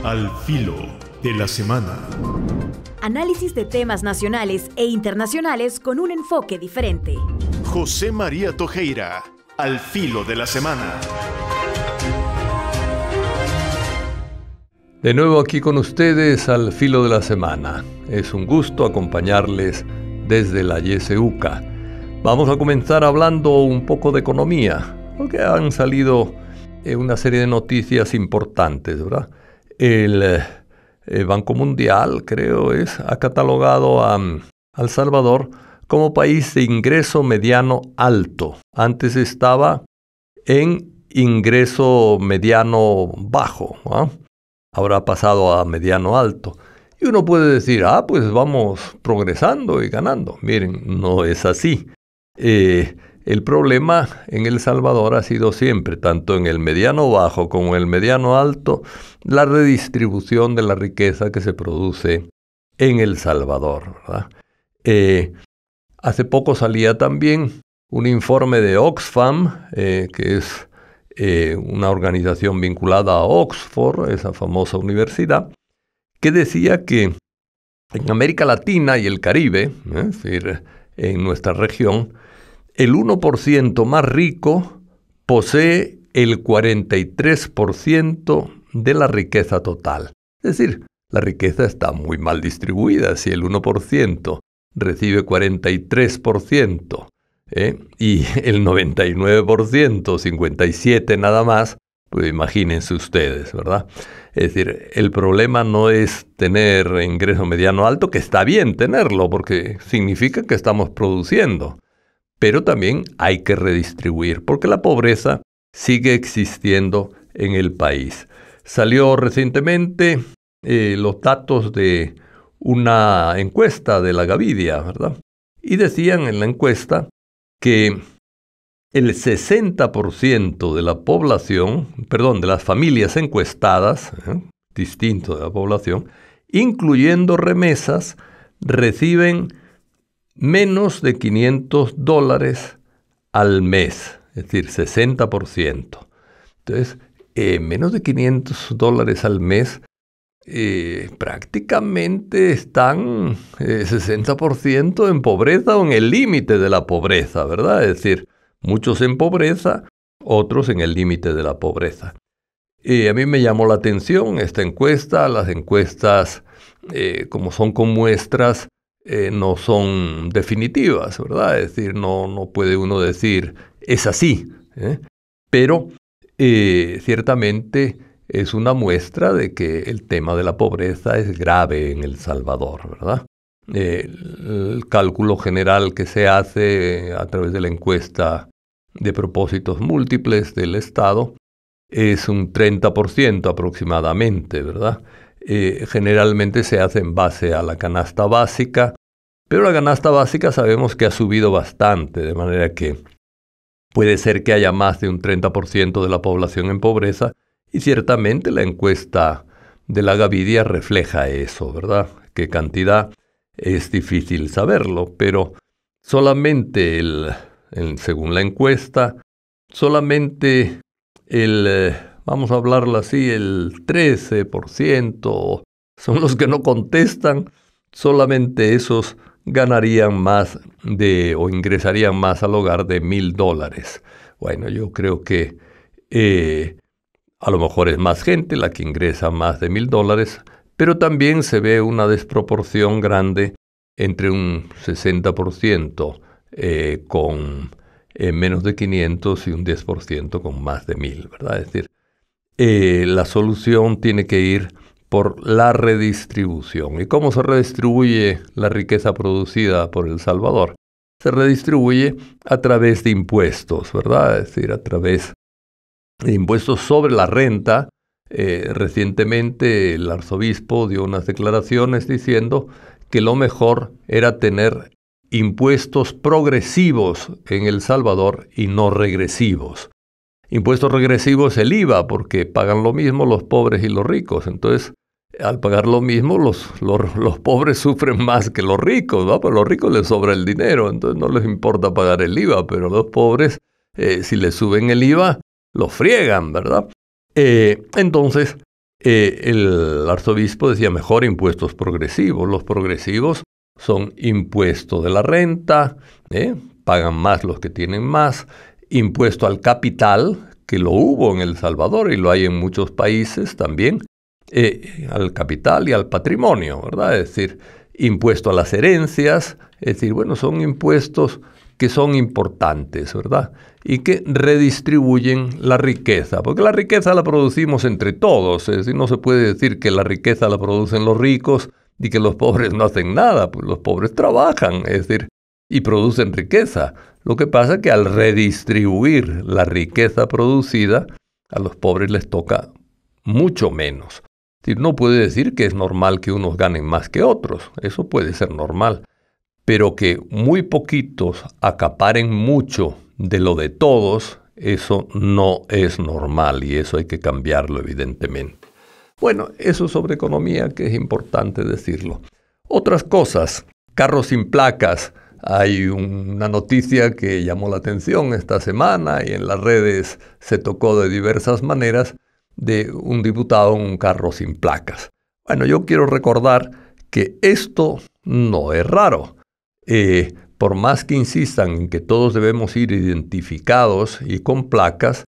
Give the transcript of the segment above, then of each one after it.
Al filo de la semana. Análisis de temas nacionales e internacionales con un enfoque diferente. José María Tojeira, al filo de la semana. De nuevo aquí con ustedes al filo de la semana. Es un gusto acompañarles desde la YSUCA. Vamos a comenzar hablando un poco de economía, porque han salido una serie de noticias importantes, ¿verdad? El Banco Mundial, creo, ha catalogado a El Salvador como país de ingreso mediano alto. Antes estaba en ingreso mediano bajo, ¿no? Ahora ha pasado a mediano alto. Y uno puede decir, pues vamos progresando y ganando. Miren, no es así. El problema en El Salvador ha sido siempre, tanto en el mediano bajo como en el mediano alto, la redistribución de la riqueza que se produce en El Salvador, ¿verdad? Hace poco salía también un informe de Oxfam, que es una organización vinculada a Oxford, esa famosa universidad, que decía que en América Latina y el Caribe, es decir, en nuestra región, el 1% más rico posee el 43% de la riqueza total. Es decir, la riqueza está muy mal distribuida. Si el 1% recibe 43%, y el 99%, 57% nada más, pues imagínense ustedes, ¿verdad? Es decir, el problema no es tener ingreso mediano alto, que está bien tenerlo, porque significa que estamos produciendo. Pero también hay que redistribuir, porque la pobreza sigue existiendo en el país. Salió recientemente los datos de una encuesta de la Gavidia, ¿verdad? Y decían en la encuesta que el 60% de la población, de las familias encuestadas, distinto de la población, incluyendo remesas, reciben menos de $500 al mes, es decir, 60%. Entonces, menos de $500 al mes, prácticamente están 60% en pobreza o en el límite de la pobreza, ¿verdad? Es decir, muchos en pobreza, otros en el límite de la pobreza. A mí me llamó la atención esta encuesta. Las encuestas, como son con muestras, no son definitivas, ¿verdad? Es decir, no puede uno decir, es así, pero ciertamente es una muestra de que el tema de la pobreza es grave en El Salvador, ¿verdad? El cálculo general que se hace a través de la encuesta de propósitos múltiples del Estado es un 30% aproximadamente, ¿verdad? Generalmente se hace en base a la canasta básica, pero la canasta básica sabemos que ha subido bastante, de manera que puede ser que haya más de un 30% de la población en pobreza, y ciertamente la encuesta de la Gavidia refleja eso, ¿verdad? ¿Qué cantidad? Es difícil saberlo, pero solamente según la encuesta, solamente vamos a hablarlo así, el 13% son los que no contestan. Solamente esos ganarían más o ingresarían más al hogar de $1,000. Bueno, yo creo que a lo mejor es más gente la que ingresa más de $1,000, pero también se ve una desproporción grande entre un 60% con menos de 500 y un 10% con más de 1,000, ¿verdad? Es decir, la solución tiene que ir por la redistribución. ¿Y cómo se redistribuye la riqueza producida por El Salvador? Se redistribuye a través de impuestos, ¿verdad? Es decir, a través de impuestos sobre la renta. Recientemente el arzobispo dio unas declaraciones diciendo que lo mejor era tener impuestos progresivos en El Salvador y no regresivos. Impuestos regresivos el IVA, porque pagan lo mismo los pobres y los ricos. Entonces, al pagar lo mismo, los pobres sufren más que los ricos, ¿no? Pues a los ricos les sobra el dinero, entonces no les importa pagar el IVA, pero los pobres, si les suben el IVA, los friegan, ¿verdad? Entonces, el arzobispo decía mejor impuestos progresivos. Los progresivos son impuesto de la renta, pagan más los que tienen más, impuesto al capital, que lo hubo en El Salvador y lo hay en muchos países también, al capital y al patrimonio, ¿verdad? Es decir, impuesto a las herencias, es decir, bueno, son impuestos que son importantes, ¿verdad? Y que redistribuyen la riqueza, porque la riqueza la producimos entre todos, es decir, no se puede decir que la riqueza la producen los ricos y que los pobres no hacen nada, pues los pobres trabajan, es decir, y producen riqueza. Lo que pasa es que al redistribuir la riqueza producida, a los pobres les toca mucho menos. Es decir, no puede decir que es normal que unos ganen más que otros, eso puede ser normal, pero que muy poquitos acaparen mucho de lo de todos, eso no es normal y eso hay que cambiarlo evidentemente. Bueno, eso sobre economía que es importante decirlo. Otras cosas, carros sin placas. Hay una noticia que llamó la atención esta semana y en las redes se tocó de diversas maneras de un diputado en un carro sin placas. Bueno, yo quiero recordar que esto no es raro. Por más que insistan en que todos debemos ir identificados y con placas,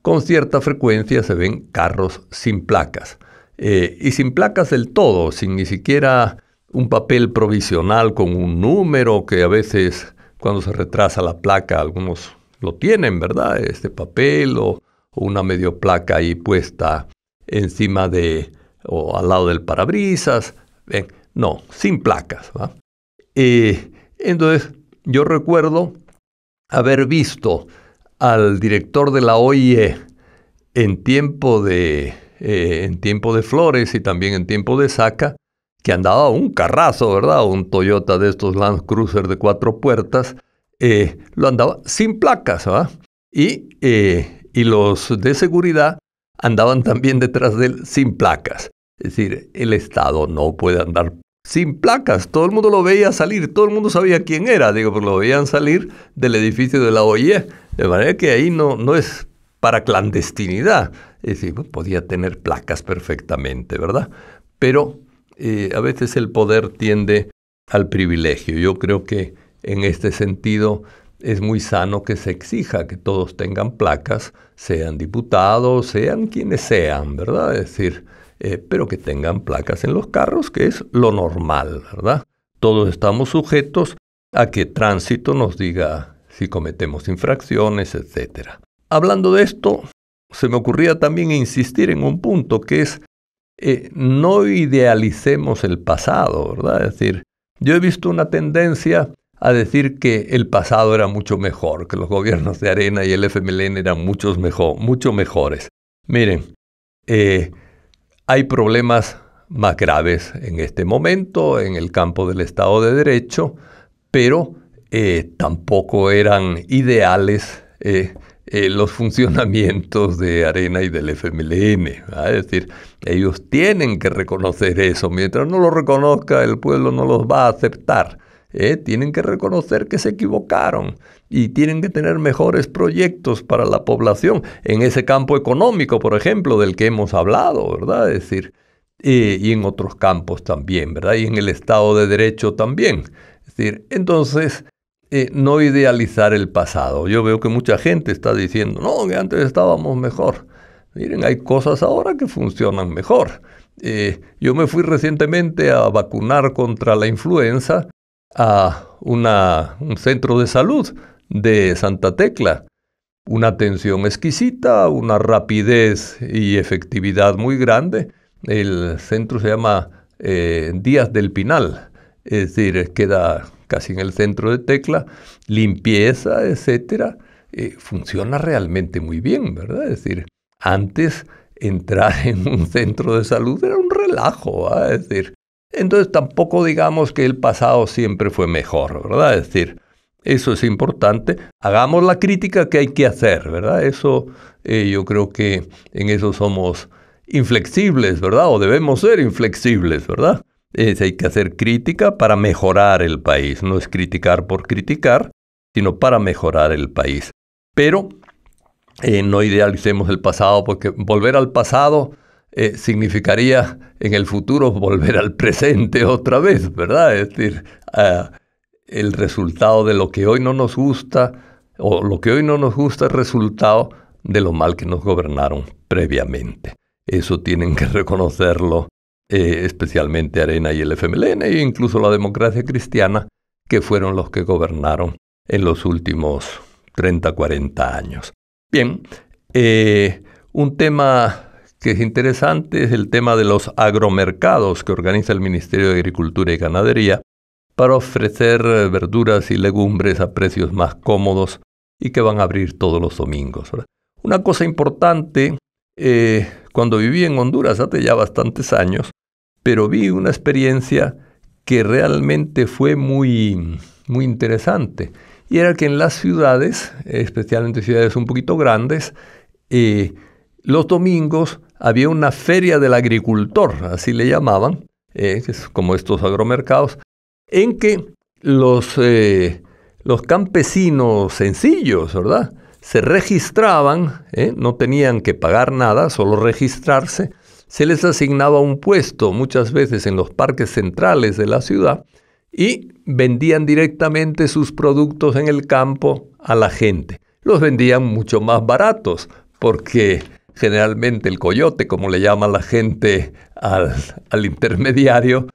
con cierta frecuencia se ven carros sin placas. Y sin placas del todo, sin ni siquiera un papel provisional con un número que a veces cuando se retrasa la placa algunos lo tienen, ¿verdad? Este papel o una medio placa ahí puesta encima de o al lado del parabrisas. No, sin placas, ¿va? Entonces yo recuerdo haber visto al director de la OIE en tiempo de Flores y también en tiempo de Saca, que andaba un carrazo, ¿verdad? Un Toyota de estos Land Cruiser de 4 puertas, lo andaba sin placas, ¿verdad? Y los de seguridad andaban también detrás de él sin placas. Es decir, el Estado no puede andar sin placas. Todo el mundo lo veía salir, todo el mundo sabía quién era, pero lo veían salir del edificio de la OIE. De manera que ahí no es para clandestinidad. Es decir, podía tener placas perfectamente, ¿verdad? Pero a veces el poder tiende al privilegio. Yo creo que en este sentido es muy sano que se exija que todos tengan placas, sean diputados, sean quienes sean, ¿verdad? Es decir, pero que tengan placas en los carros, que es lo normal, ¿verdad? Todos estamos sujetos a que tránsito nos diga si cometemos infracciones, etc. Hablando de esto, se me ocurría también insistir en un punto que es no idealicemos el pasado, ¿verdad? Es decir, yo he visto una tendencia a decir que el pasado era mucho mejor, que los gobiernos de Arena y el FMLN eran mucho mejores. Miren, hay problemas más graves en este momento en el campo del Estado de Derecho, pero tampoco eran ideales los funcionamientos de Arena y del FMLN. Es decir, ellos tienen que reconocer eso. Mientras no lo reconozca, el pueblo no los va a aceptar. Tienen que reconocer que se equivocaron y tienen que tener mejores proyectos para la población en ese campo económico, por ejemplo, del que hemos hablado, ¿verdad? Es decir, y en otros campos también, ¿verdad? Y en el Estado de Derecho también. Es decir, entonces, no idealizar el pasado. Yo veo que mucha gente está diciendo, no, que antes estábamos mejor. Miren, hay cosas ahora que funcionan mejor. Yo me fui recientemente a vacunar contra la influenza a un centro de salud de Santa Tecla. Una atención exquisita, una rapidez y efectividad muy grande. El centro se llama Díaz del Pinal, es decir, queda casi en el centro de Tecla, limpieza, etcétera. Funciona realmente muy bien, ¿verdad? Es decir, antes entrar en un centro de salud era un relajo, ¿verdad? Es decir, entonces tampoco digamos que el pasado siempre fue mejor, ¿verdad? Es decir, eso es importante. Hagamos la crítica que hay que hacer, ¿verdad? Eso, yo creo que en eso somos inflexibles, ¿verdad? O debemos ser inflexibles, ¿verdad? Hay que hacer crítica para mejorar el país. No es criticar por criticar, sino para mejorar el país. Pero no idealicemos el pasado, porque volver al pasado significaría en el futuro volver al presente otra vez, ¿verdad? Es decir, el resultado de lo que hoy no nos gusta, o lo que hoy no nos gusta es resultado de lo mal que nos gobernaron previamente. Eso tienen que reconocerlo especialmente Arena y el FMLN e incluso la democracia cristiana, que fueron los que gobernaron en los últimos 30, 40 años. Bien, un tema que es interesante es el tema de los agromercados que organiza el Ministerio de Agricultura y Ganadería para ofrecer verduras y legumbres a precios más cómodos y que van a abrir todos los domingos, ¿verdad? Una cosa importante, cuando viví en Honduras hace ya bastantes años, pero vi una experiencia que realmente fue muy, muy interesante. Y era que en las ciudades, especialmente ciudades un poquito grandes, los domingos había una feria del agricultor, así le llamaban, es como estos agromercados, en que los campesinos sencillos, ¿verdad?, se registraban, no tenían que pagar nada, solo registrarse. Se les asignaba un puesto muchas veces en los parques centrales de la ciudad y vendían directamente sus productos en el campo a la gente. Los vendían mucho más baratos porque generalmente el coyote, como le llama la gente al intermediario,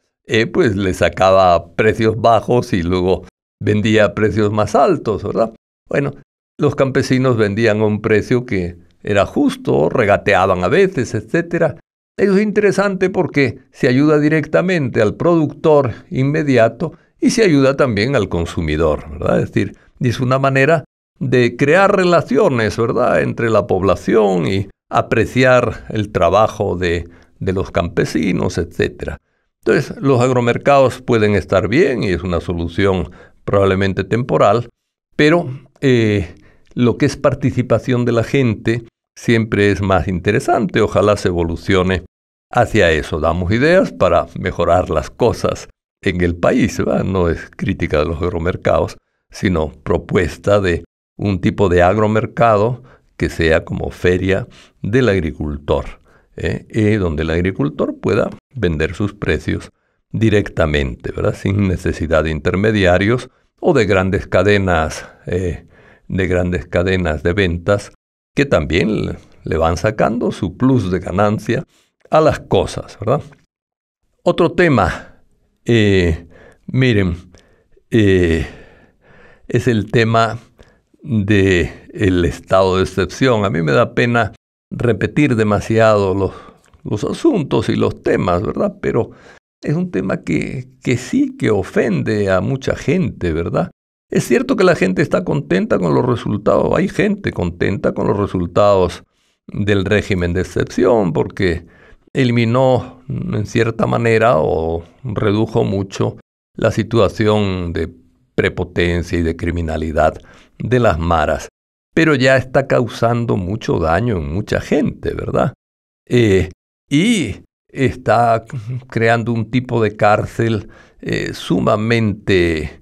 pues le sacaba precios bajos y luego vendía a precios más altos, ¿verdad? Bueno, los campesinos vendían a un precio que era justo, regateaban a veces, etc. Eso es interesante porque se ayuda directamente al productor inmediato y se ayuda también al consumidor, ¿verdad? Es decir, es una manera de crear relaciones, ¿verdad?, entre la población y apreciar el trabajo de los campesinos, etc. Entonces, los agromercados pueden estar bien y es una solución probablemente temporal, pero lo que es participación de la gente siempre es más interesante. Ojalá se evolucione hacia eso. Damos ideas para mejorar las cosas en el país, ¿verdad? No es crítica de los agromercados, sino propuesta de un tipo de agromercado que sea como feria del agricultor, donde el agricultor pueda vender sus precios directamente, ¿verdad?, sin necesidad de intermediarios o de grandes cadenas de ventas que también le van sacando su plus de ganancia a las cosas, ¿verdad? Otro tema, miren, es el tema del estado de excepción. A mí me da pena repetir demasiado los asuntos y los temas, ¿verdad? Pero es un tema que sí que ofende a mucha gente, ¿verdad? Es cierto que la gente está contenta con los resultados. Hay gente contenta con los resultados del régimen de excepción porque eliminó en cierta manera o redujo mucho la situación de prepotencia y de criminalidad de las maras. Pero ya está causando mucho daño en mucha gente, ¿verdad? Y está creando un tipo de cárcel sumamente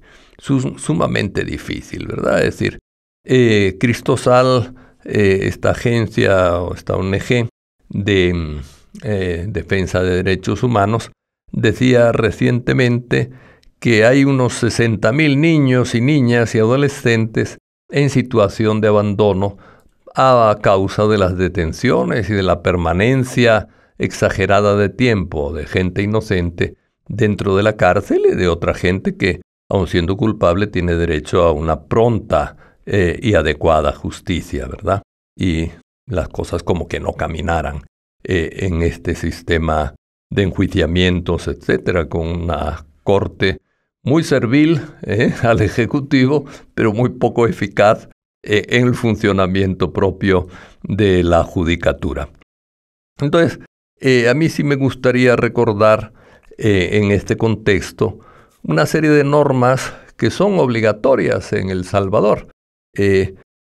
difícil, ¿verdad? Es decir, Cristosal, esta agencia o esta ONG de defensa de derechos humanos, decía recientemente que hay unos 60,000 niños y niñas y adolescentes en situación de abandono a causa de las detenciones y de la permanencia exagerada de tiempo de gente inocente dentro de la cárcel y de otra gente que, aun siendo culpable, tiene derecho a una pronta y adecuada justicia, ¿verdad? Y las cosas como que no caminaran en este sistema de enjuiciamientos, etcétera, con una corte muy servil al Ejecutivo, pero muy poco eficaz en el funcionamiento propio de la judicatura. Entonces, a mí sí me gustaría recordar en este contexto una serie de normas que son obligatorias en El Salvador.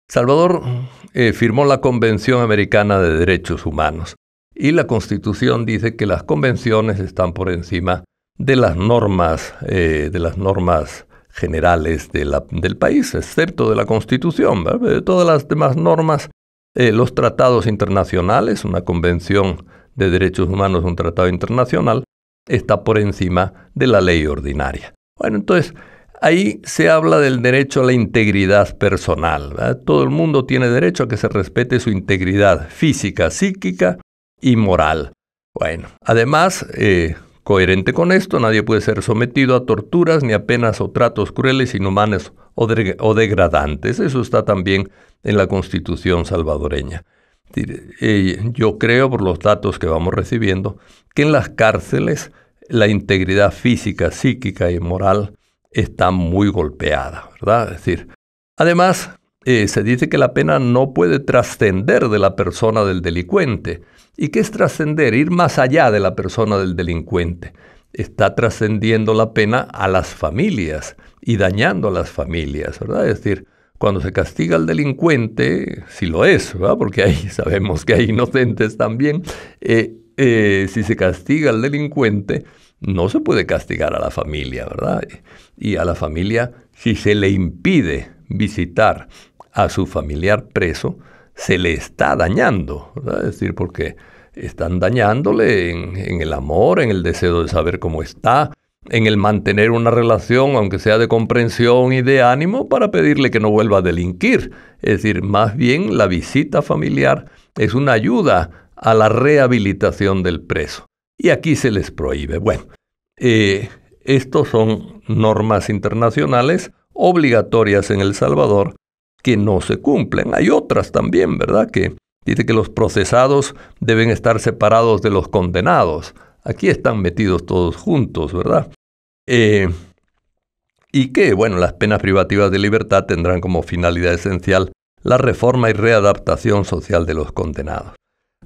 Salvador firmó la Convención Americana de Derechos Humanos y la Constitución dice que las convenciones están por encima de las normas generales del país, excepto de la Constitución, ¿verdad? De todas las demás normas, los tratados internacionales, una convención de derechos humanos, un tratado internacional, está por encima de la ley ordinaria. Bueno, entonces, ahí se habla del derecho a la integridad personal, ¿verdad? Todo el mundo tiene derecho a que se respete su integridad física, psíquica y moral. Bueno, además, coherente con esto, nadie puede ser sometido a torturas ni a penas o tratos crueles, inhumanos o degradantes. Eso está también en la Constitución salvadoreña. Yo creo, por los datos que vamos recibiendo, que en las cárceles la integridad física, psíquica y moral está muy golpeada, ¿verdad? Es decir, además, se dice que la pena no puede trascender de la persona del delincuente. ¿Y qué es trascender? Ir más allá de la persona del delincuente. Está trascendiendo la pena a las familias y dañando a las familias, ¿verdad? Es decir, cuando se castiga al delincuente, si lo es, ¿verdad? Porque ahí sabemos que hay inocentes también, si se castiga al delincuente, no se puede castigar a la familia, ¿verdad? Y a la familia, si se le impide visitar a su familiar preso, se le está dañando, ¿verdad? Es decir, porque están dañándole en el amor, en el deseo de saber cómo está, en el mantener una relación, aunque sea de comprensión y de ánimo, para pedirle que no vuelva a delinquir. Es decir, más bien la visita familiar es una ayuda a la rehabilitación del preso. Y aquí se les prohíbe. Bueno, estos son normas internacionales obligatorias en El Salvador que no se cumplen. Hay otras también, ¿verdad?, que dice que los procesados deben estar separados de los condenados. Aquí están metidos todos juntos, ¿verdad? Y que, bueno, las penas privativas de libertad tendrán como finalidad esencial la reforma y readaptación social de los condenados.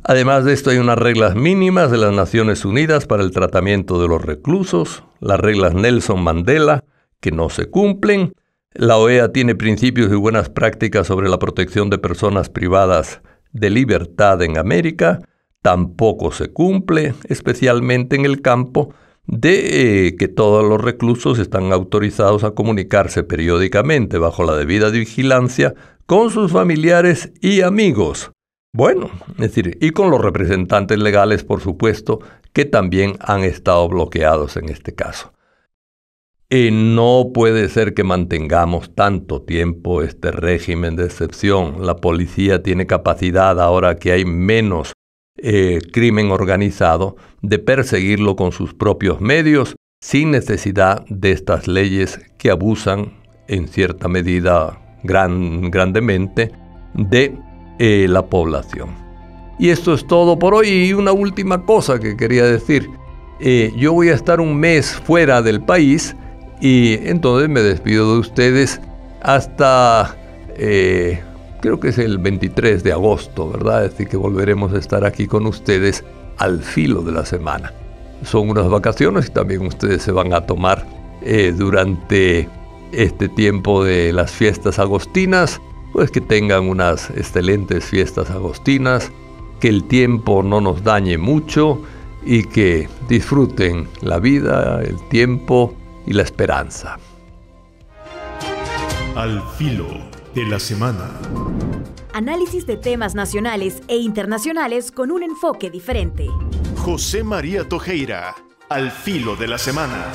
Además de esto, hay unas reglas mínimas de las Naciones Unidas para el tratamiento de los reclusos, las reglas Nelson Mandela, que no se cumplen. La OEA tiene principios y buenas prácticas sobre la protección de personas privadas de libertad en América, tampoco se cumple, especialmente en el campo de que todos los reclusos están autorizados a comunicarse periódicamente bajo la debida vigilancia con sus familiares y amigos. Bueno, es decir, y con los representantes legales, por supuesto, que también han estado bloqueados en este caso. No puede ser que mantengamos tanto tiempo este régimen de excepción. La policía tiene capacidad, ahora que hay menos crimen organizado, de perseguirlo con sus propios medios, sin necesidad de estas leyes que abusan en cierta medida grandemente de la población. Y esto es todo por hoy. Y una última cosa que quería decir. Yo voy a estar un mes fuera del país y entonces me despido de ustedes hasta, creo que es el 23 de agosto, ¿verdad? Es decir, que volveremos a estar aquí con ustedes al filo de la semana. Son unas vacaciones y también ustedes se van a tomar durante este tiempo de las fiestas agostinas. Pues que tengan unas excelentes fiestas agostinas, que el tiempo no nos dañe mucho y que disfruten la vida, el tiempo y la esperanza. Al filo de la semana. Análisis de temas nacionales e internacionales con un enfoque diferente. José María Tojeira, al filo de la semana.